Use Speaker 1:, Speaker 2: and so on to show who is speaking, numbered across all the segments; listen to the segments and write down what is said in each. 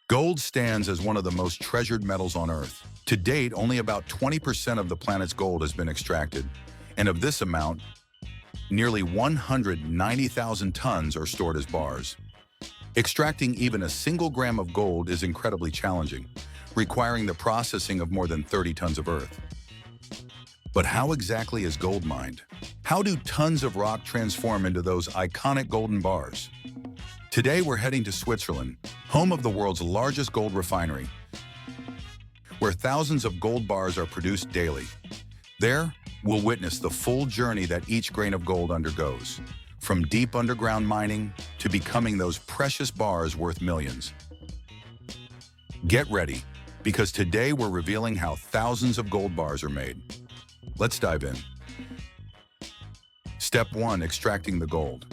Speaker 1: Gold stands as one of the most treasured metals on Earth. To date, only about 20% of the planet's gold has been extracted, and of this amount, nearly 190,000 tons are stored as bars. Extracting even a single gram of gold is incredibly challenging, requiring the processing of more than 30 tons of earth. But how exactly is gold mined? How do tons of rock transform into those iconic golden bars? Today we're heading to Switzerland, home of the world's largest gold refinery, where thousands of gold bars are produced daily. There, we'll witness the full journey that each grain of gold undergoes, from deep underground mining to becoming those precious bars worth millions. Get ready, because today we're revealing how thousands of gold bars are made. Let's dive in. Step 1. Extracting the gold.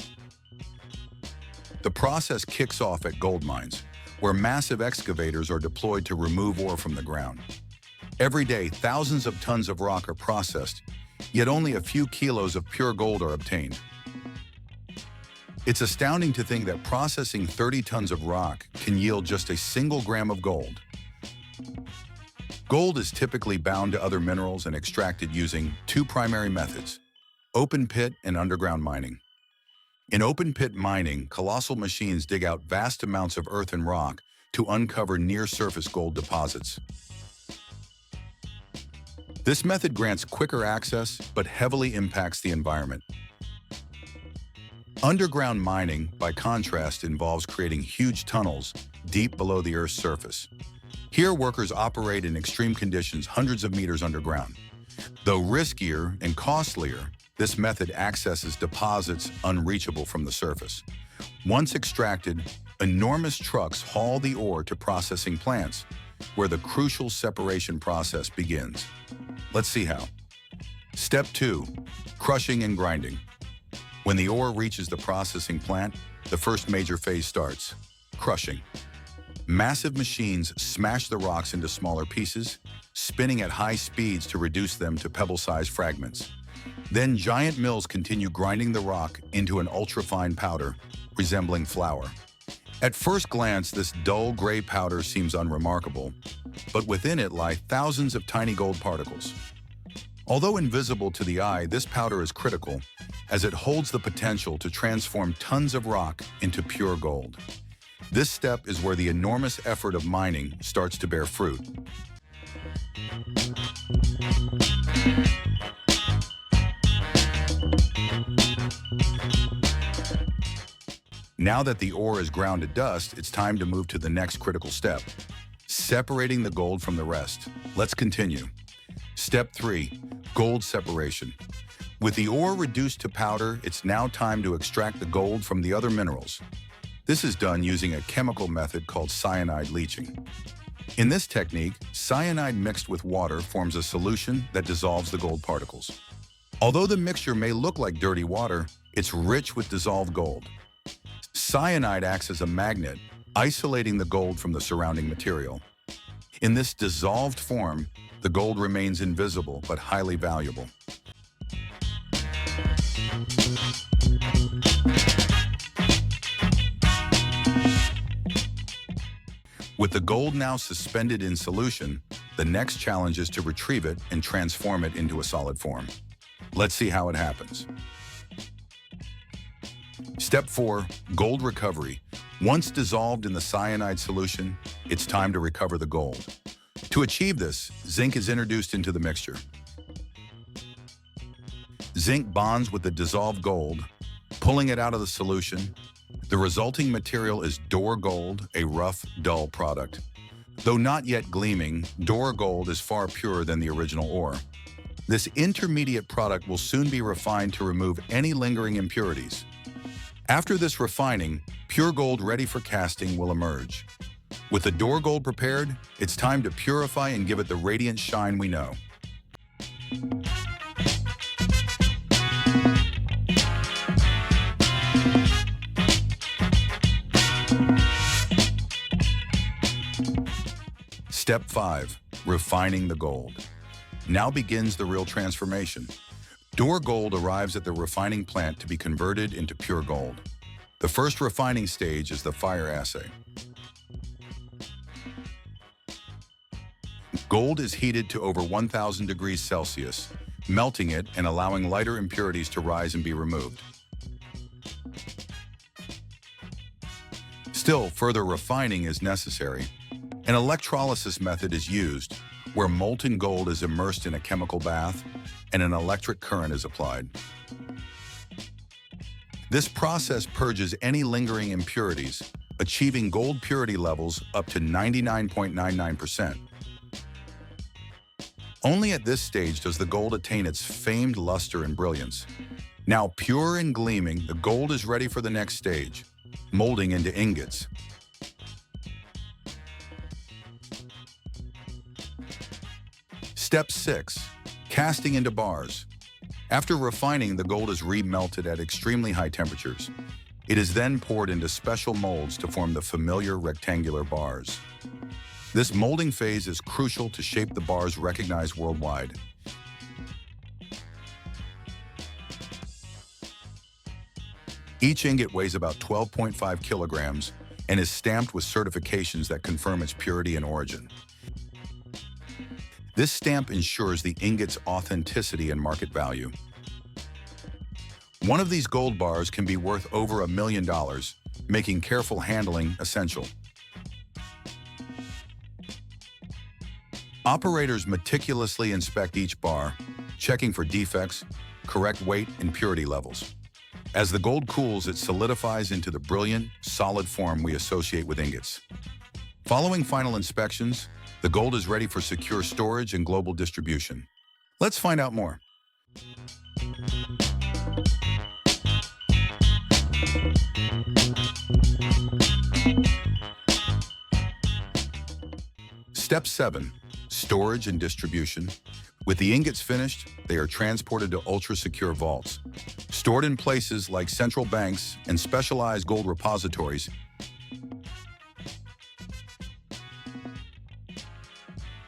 Speaker 1: The process kicks off at gold mines, where massive excavators are deployed to remove ore from the ground. Every day, thousands of tons of rock are processed, yet only a few kilos of pure gold are obtained. It's astounding to think that processing 30 tons of rock can yield just a single gram of gold. Gold is typically bound to other minerals and extracted using two primary methods: open pit and underground mining. In open pit mining, colossal machines dig out vast amounts of earth and rock to uncover near-surface gold deposits. This method grants quicker access, but heavily impacts the environment. Underground mining, by contrast, involves creating huge tunnels deep below the Earth's surface. Here, workers operate in extreme conditions hundreds of meters underground. Though riskier and costlier, this method accesses deposits unreachable from the surface. Once extracted, enormous trucks haul the ore to processing plants, where the crucial separation process begins. Let's see how. Step 2. Crushing and grinding. When the ore reaches the processing plant, the first major phase starts: crushing. Massive machines smash the rocks into smaller pieces, spinning at high speeds to reduce them to pebble-sized fragments. Then giant mills continue grinding the rock into an ultra-fine powder, resembling flour. At first glance, this dull gray powder seems unremarkable, but within it lie thousands of tiny gold particles. Although invisible to the eye, this powder is critical, as it holds the potential to transform tons of rock into pure gold. This step is where the enormous effort of mining starts to bear fruit. Now that the ore is ground to dust, it's time to move to the next critical step: separating the gold from the rest. Let's continue. Step 3. Gold separation. With the ore reduced to powder, it's now time to extract the gold from the other minerals. This is done using a chemical method called cyanide leaching. In this technique, cyanide mixed with water forms a solution that dissolves the gold particles. Although the mixture may look like dirty water, it's rich with dissolved gold. Cyanide acts as a magnet, isolating the gold from the surrounding material. In this dissolved form, the gold remains invisible but highly valuable. With the gold now suspended in solution, the next challenge is to retrieve it and transform it into a solid form. Let's see how it happens. Step 4. Gold recovery. Once dissolved in the cyanide solution, it's time to recover the gold. To achieve this, zinc is introduced into the mixture. Zinc bonds with the dissolved gold, pulling it out of the solution. The resulting material is Doré gold, a rough, dull product. Though not yet gleaming, Doré gold is far purer than the original ore. This intermediate product will soon be refined to remove any lingering impurities. After this refining, pure gold ready for casting will emerge. With the Doré gold prepared, it's time to purify and give it the radiant shine we know. Step 5. Refining the gold. Now begins the real transformation. Doré gold arrives at the refining plant to be converted into pure gold. The first refining stage is the fire assay. Gold is heated to over 1,000 degrees Celsius, melting it and allowing lighter impurities to rise and be removed. Still, further refining is necessary. An electrolysis method is used, where molten gold is immersed in a chemical bath and an electric current is applied. This process purges any lingering impurities, achieving gold purity levels up to 99.99%. Only at this stage does the gold attain its famed luster and brilliance. Now pure and gleaming, the gold is ready for the next stage, molding into ingots. Step 6. Casting into bars. After refining, the gold is remelted at extremely high temperatures. It is then poured into special molds to form the familiar rectangular bars. This molding phase is crucial to shape the bars recognized worldwide. Each ingot weighs about 12.5 kilograms and is stamped with certifications that confirm its purity and origin. This stamp ensures the ingot's authenticity and market value. One of these gold bars can be worth over $1 million, making careful handling essential. Operators meticulously inspect each bar, checking for defects, correct weight, and purity levels. As the gold cools, it solidifies into the brilliant, solid form we associate with ingots. Following final inspections, the gold is ready for secure storage and global distribution. Let's find out more. Step 7. Storage and distribution. With the ingots finished, they are transported to ultra-secure vaults. Stored in places like central banks and specialized gold repositories,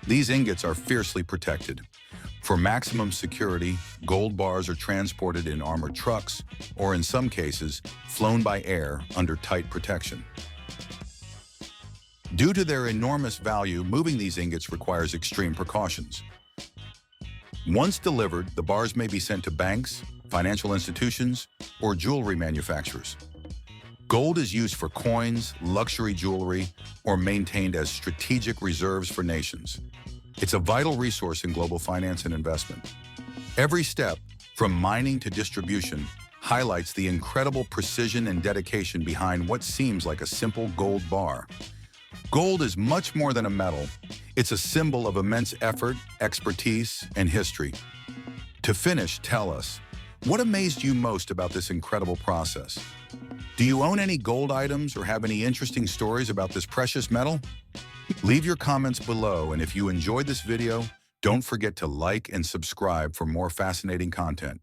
Speaker 1: these ingots are fiercely protected. For maximum security, gold bars are transported in armored trucks, or in some cases, flown by air under tight protection. Due to their enormous value, moving these ingots requires extreme precautions. Once delivered, the bars may be sent to banks, financial institutions, or jewelry manufacturers. Gold is used for coins, luxury jewelry, or maintained as strategic reserves for nations. It's a vital resource in global finance and investment. Every step, from mining to distribution, highlights the incredible precision and dedication behind what seems like a simple gold bar. Gold is much more than a metal. It's a symbol of immense effort, expertise, and history. To finish, tell us, what amazed you most about this incredible process? Do you own any gold items or have any interesting stories about this precious metal? Leave your comments below, and if you enjoyed this video, don't forget to like and subscribe for more fascinating content.